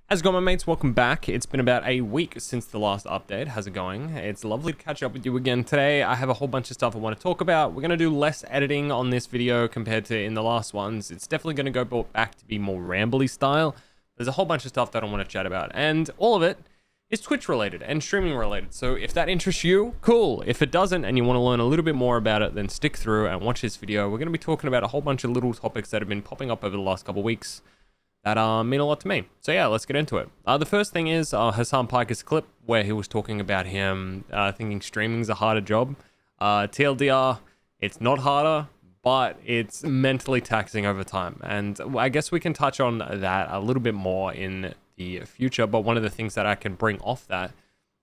How's it going, my mates? Welcome back. It's been about a week since the last update. How's it going? It's lovely to catch up with you again today. I have a whole bunch of stuff I want to talk about. We're going to do less editing on this video compared to in the last ones. It's definitely going to go back to be more rambly style. There's a whole bunch of stuff that I want to chat about, and all of it is Twitch related and streaming related. So if that interests you, cool. If it doesn't and you want to learn a little bit more about it, then stick through and watch this video. We're going to be talking about a whole bunch of little topics that have been popping up over the last couple of weeks that mean a lot to me. So yeah, let's get into it. The first thing is Hassan Piker's clip where he was talking about him thinking streaming's a harder job. TLDR, it's not harder, but it's mentally taxing over time. And I guess we can touch on that a little bit more in the future, but one of the things that I can bring off that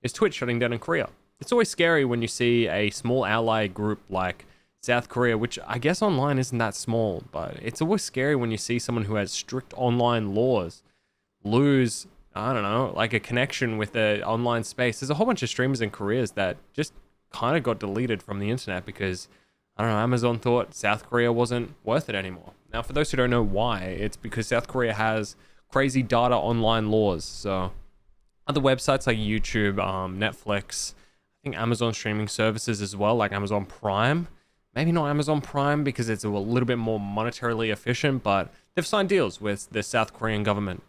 is Twitch shutting down in Korea. It's always scary when you see a small ally group like South Korea, which I guess online isn't that small, but it's always scary when you see someone who has strict online laws lose, I don't know, like a connection with the online space. There's a whole bunch of streamers in Korea that just kind of got deleted from the internet because, I don't know, Amazon thought South Korea wasn't worth it anymore. Now, for those who don't know why, it's because South Korea has crazy data online laws. So other websites like YouTube, Netflix, I think Amazon streaming services as well, like Amazon Prime. Maybe not Amazon Prime because it's a little bit more monetarily efficient, but they've signed deals with the South Korean government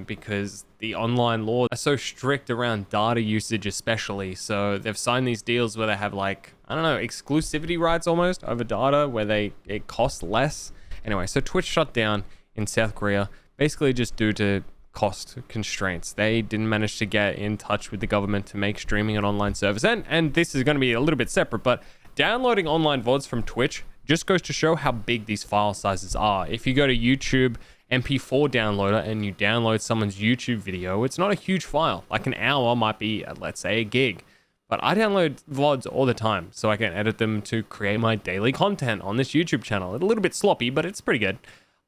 because the online laws are so strict around data usage especially. So they've signed these deals where they have, like, I don't know, exclusivity rights almost over data where it costs less. Anyway, so Twitch shut down in South Korea basically just due to cost constraints. They didn't manage to get in touch with the government to make streaming an online service. And this is going to be a little bit separate, but downloading online VODs from Twitch just goes to show how big these file sizes are. If you go to YouTube MP4 downloader and you download someone's YouTube video, it's not a huge file. Like an hour might be, let's say, a gig. But I download VODs all the time so I can edit them to create my daily content on this YouTube channel. It's a little bit sloppy, but it's pretty good.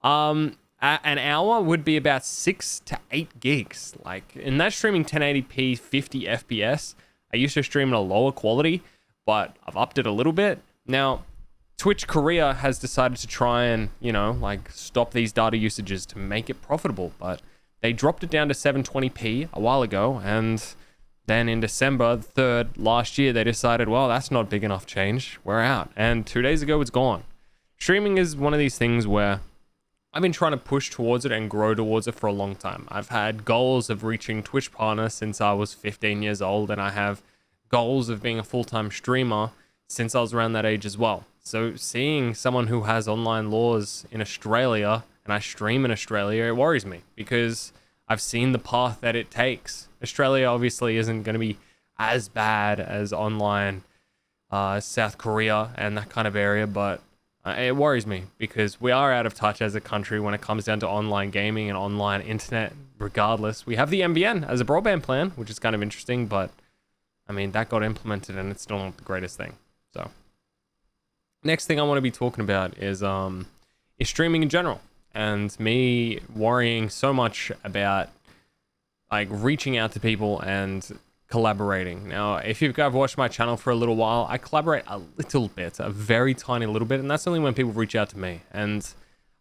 An hour would be about 6 to 8 gigs. Like, and that's streaming 1080p 50 FPS. I used to stream in a lower quality, but I've upped it a little bit. Now, Twitch Korea has decided to try and, stop these data usages to make it profitable, but they dropped it down to 720p a while ago, and then in December 3rd last year, they decided, well, that's not big enough change. We're out. And 2 days ago, it's gone. Streaming is one of these things where I've been trying to push towards it and grow towards it for a long time. I've had goals of reaching Twitch partner since I was 15 years old, and I have goals of being a full-time streamer since I was around that age as well. So seeing someone who has online laws in Australia and I stream in Australia, it worries me because I've seen the path that it takes. Australia obviously isn't going to be as bad as online South Korea and that kind of area, but it worries me because we are out of touch as a country when it comes down to online gaming and online internet regardless. We have the NBN as a broadband plan, which is kind of interesting, but I mean, that got implemented and it's still not the greatest thing. So next thing I want to be talking about is streaming in general and me worrying so much about like reaching out to people and collaborating. Now, if you've guys watched my channel for a little while, I collaborate a little bit, a very tiny little bit, and that's only when people reach out to me. And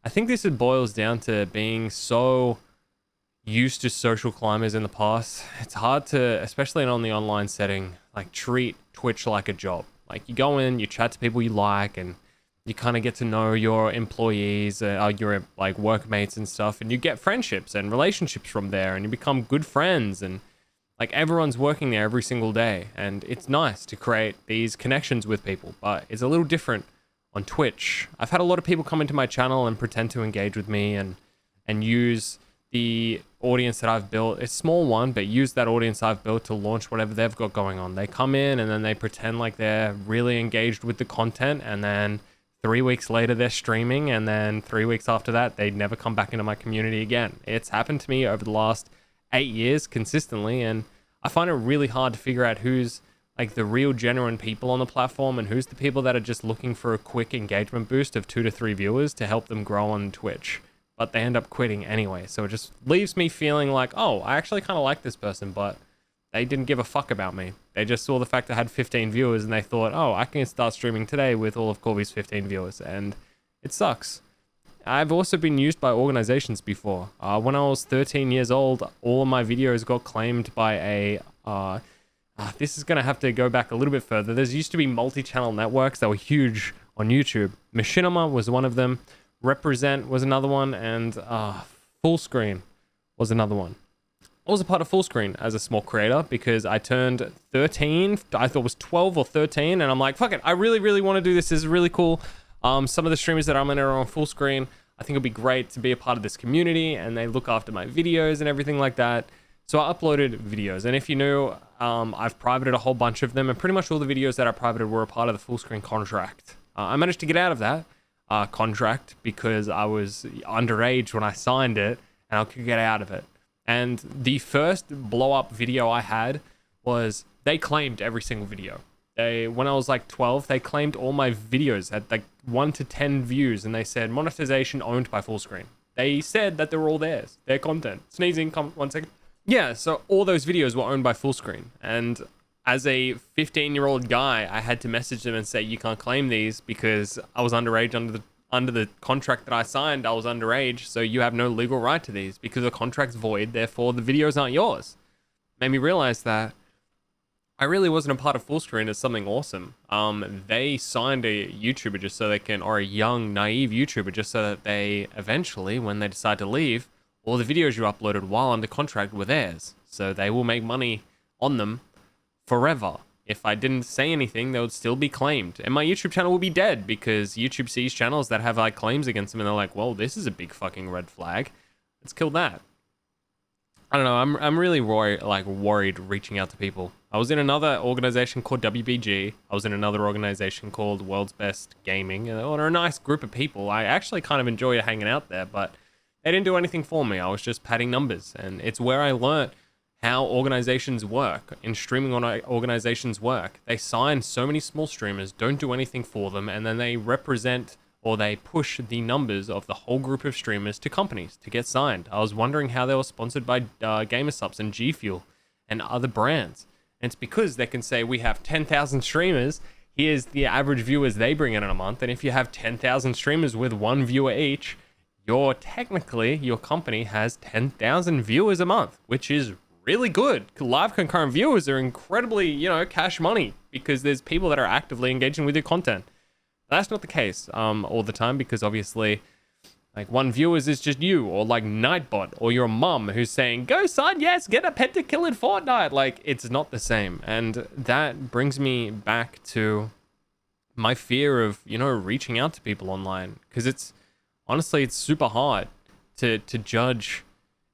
I think this boils down to being so used to social climbers in the past. It's hard to, especially on the online setting, like treat Twitch like a job. Like you go in, you chat to people you like, and you kind of get to know your employees, your like workmates and stuff, and you get friendships and relationships from there, and you become good friends, and like everyone's working there every single day, and it's nice to create these connections with people, but it's a little different on Twitch. I've had a lot of people come into my channel and pretend to engage with me and use the audience that I've built. It's a small one, but use that audience I've built to launch whatever they've got going on. They come in and then they pretend like they're really engaged with the content, and then 3 weeks later they're streaming, and then 3 weeks after that they never come back into my community again. It's happened to me over the last 8 years consistently, and I find it really hard to figure out who's like the real genuine people on the platform and who's the people that are just looking for a quick engagement boost of 2 to 3 viewers to help them grow on Twitch. But they end up quitting anyway. So it just leaves me feeling like, oh, I actually kind of like this person, but they didn't give a fuck about me. They just saw the fact I had 15 viewers and they thought, oh, I can start streaming today with all of Corvy's 15 viewers. And it sucks. I've also been used by organizations before. When I was 13 years old, all of my videos got claimed by a this is going to have to go back a little bit further. There's used to be multi-channel networks that were huge on YouTube. Machinima was one of them. Represent was another one. And Full Screen was another one. I was a part of Full Screen as a small creator because I turned 13. I thought it was 12 or 13. And I'm like, fuck it. I really, really want to do this. This is really cool. Some of the streamers that I'm in are on Full Screen. I think it'd be great to be a part of this community. And they look after my videos and everything like that. So I uploaded videos, and if you knew, I've privated a whole bunch of them, and pretty much all the videos that I privated were a part of the Full Screen contract. I managed to get out of that contract because I was underage when I signed it, and I could get out of it. And the first blow-up video I had was they claimed every single video. When I was like 12, they claimed all my videos had like 1 to 10 views, and they said monetization owned by Full Screen. They said that they were all theirs, their content. Sneezing, come 1 second. Yeah, so all those videos were owned by Full Screen. And as a 15-year-old guy, I had to message them and say, you can't claim these because I was underage under the contract that I signed. I was underage, so you have no legal right to these because the contract's void, therefore the videos aren't yours. Made me realize that I really wasn't a part of Full Screen as something awesome. They signed a YouTuber just so they can, or a young, naive YouTuber just so that they eventually, when they decide to leave, all the videos you uploaded while under contract were theirs. So they will make money on them forever. If I didn't say anything, they would still be claimed. And my YouTube channel will be dead because YouTube sees channels that have like claims against them and they're like, well, this is a big fucking red flag. Let's kill that. I don't know. I'm really worried reaching out to people. I was in another organization called WBG. I was in another organization called World's Best Gaming. And they're a nice group of people. I actually kind of enjoyed hanging out there, but they didn't do anything for me. I was just padding numbers. And it's where I learned how organizations work and streaming organizations work. They sign so many small streamers, don't do anything for them, and then they represent or they push the numbers of the whole group of streamers to companies to get signed. I was wondering how they were sponsored by GamerSupps and G Fuel and other brands. And it's because they can say, we have 10,000 streamers, here's the average viewers they bring in a month, and if you have 10,000 streamers with 1 viewer each, your company has 10,000 viewers a month, which is really good. Live concurrent viewers are incredibly, cash money because there's people that are actively engaging with your content. That's not the case all the time because obviously, like 1 viewers is just you or like Nightbot or your mum who's saying, go son, yes, get a pentakill in Fortnite. Like it's not the same. And that brings me back to my fear of, reaching out to people online because honestly, it's super hard to judge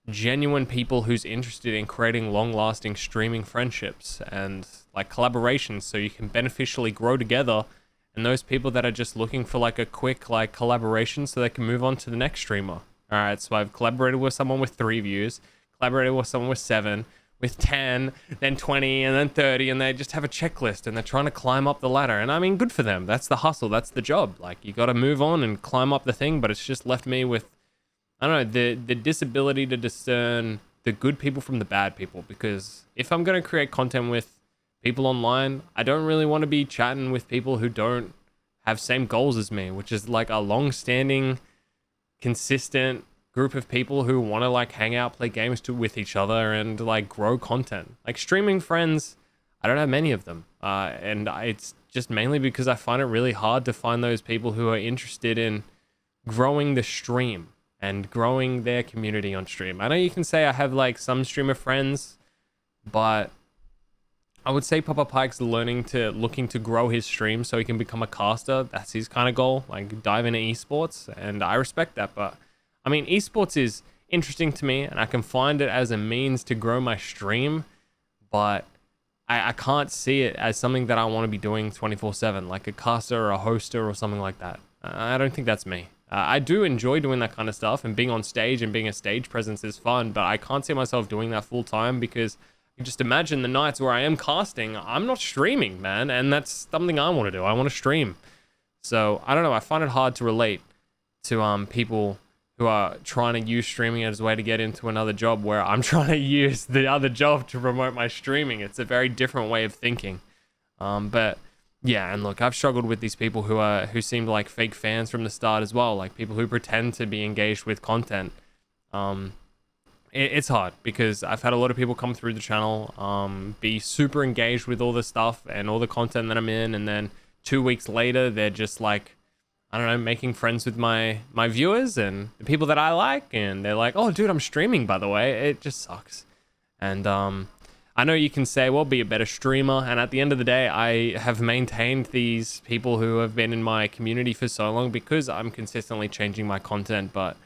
genuine people who's interested in creating long-lasting streaming friendships and like collaborations so you can beneficially grow together, and those people that are just looking for like a quick like collaboration so they can move on to the next streamer. All right, so I've collaborated with someone with 3 views, collaborated with someone with 7, with 10, then 20, and then 30, and they just have a checklist and they're trying to climb up the ladder. And I mean, good for them. That's the hustle. That's the job. Like you got to move on and climb up the thing, but it's just left me with, I don't know, the disability to discern the good people from the bad people. Because if I'm going to create content with people online, I don't really want to be chatting with people who don't have same goals as me, which is like a long-standing, consistent group of people who want to like hang out, play games with each other and like grow content. Like streaming friends, I don't have many of them. And it's just mainly because I find it really hard to find those people who are interested in growing the stream and growing their community on stream. I know you can say I have like some streamer friends, but I would say Papa Pike's looking to grow his stream so he can become a caster. That's his kind of goal, like dive into esports, and I respect that. But I mean, esports is interesting to me and I can find it as a means to grow my stream, but I can't see it as something that I want to be doing 24/7, like a caster or a hoster or something like that. I don't think that's me. I do enjoy doing that kind of stuff, and being on stage and being a stage presence is fun, but I can't see myself doing that full time because you just imagine the nights where I am casting, I'm not streaming, man, and that's something I want to do. I want to stream. So I don't know. I find it hard to relate to people who are trying to use streaming as a way to get into another job where I'm trying to use the other job to promote my streaming. It's a very different way of thinking. But Yeah, and look, I've struggled with these people who seemed like fake fans from the start as well, like people who pretend to be engaged with content. Um, it's hard because I've had a lot of people come through the channel, be super engaged with all the stuff and all the content that I'm in, and then 2 weeks later they're just like, I don't know, making friends with my viewers and the people that I like, and they're like, oh dude, I'm streaming by the way. It just sucks. And I know you can say, well, be a better streamer, and at the end of the day, I have maintained these people who have been in my community for so long because I'm consistently changing my content, but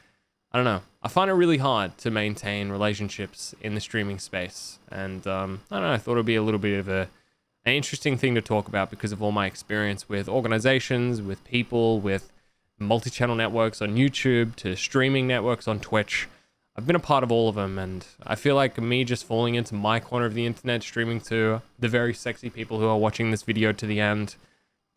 I don't know. I find it really hard to maintain relationships in the streaming space, and I don't know, I thought it'd be a little bit of an interesting thing to talk about because of all my experience with organizations, with people, with multi-channel networks on YouTube, to streaming networks on Twitch. I've been a part of all of them, and I feel like me just falling into my corner of the internet, streaming to the very sexy people who are watching this video to the end,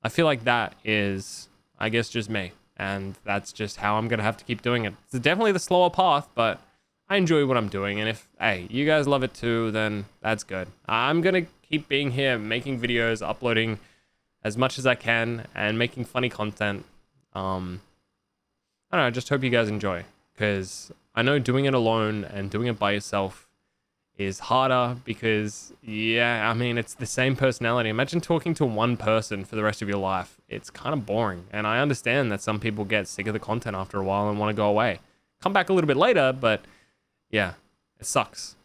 I feel like that is, I guess, just me, and that's just how I'm gonna have to keep doing it. It's definitely the slower path, but I enjoy what I'm doing, and if, hey, you guys love it too, then that's good. I'm gonna keep being here, making videos, uploading as much as I can, and making funny content. I don't know, I just hope you guys enjoy, because I know doing it alone and doing it by yourself is harder because, yeah, I mean, it's the same personality. Imagine talking to one person for the rest of your life. It's kind of boring. And I understand that some people get sick of the content after a while and want to go away. Come back a little bit later, but yeah, it sucks.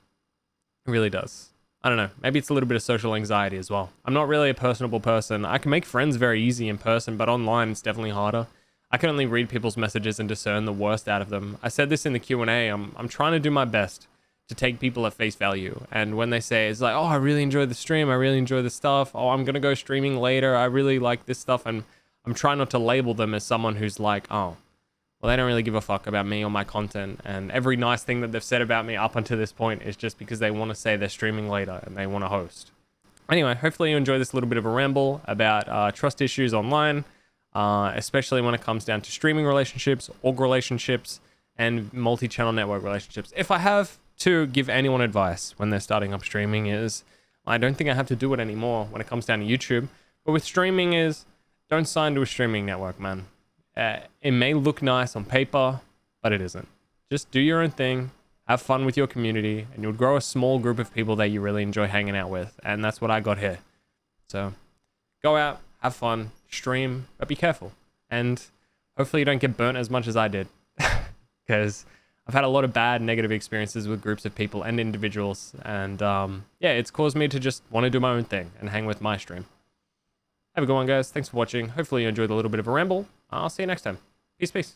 It really does. I don't know. Maybe it's a little bit of social anxiety as well. I'm not really a personable person. I can make friends very easy in person, but online it's definitely harder. I can only read people's messages and discern the worst out of them. I said this in the Q&A. I'm trying to do my best to take people at face value. And when they say, it's like, oh, I really enjoy the stream. I really enjoy the stuff. Oh, I'm going to go streaming later. I really like this stuff. And I'm trying not to label them as someone who's like, oh, well, they don't really give a fuck about me or my content. And every nice thing that they've said about me up until this point is just because they want to say they're streaming later and they want to host. Anyway, hopefully you enjoy this little bit of a ramble about trust issues online. Especially when it comes down to streaming relationships, org relationships, and multi-channel network relationships. If I have to give anyone advice when they're starting up streaming is, I don't think I have to do it anymore when it comes down to YouTube, but with streaming is, don't sign to a streaming network, man. It may look nice on paper, but it isn't. Just do your own thing, have fun with your community, and you'll grow a small group of people that you really enjoy hanging out with, and that's what I got here. So, go out, have fun, stream, but be careful. And hopefully you don't get burnt as much as I did. Because I've had a lot of bad negative experiences with groups of people and individuals. And yeah, it's caused me to just want to do my own thing and hang with my stream. Have a good one, guys. Thanks for watching. Hopefully you enjoyed a little bit of a ramble. I'll see you next time. Peace, peace.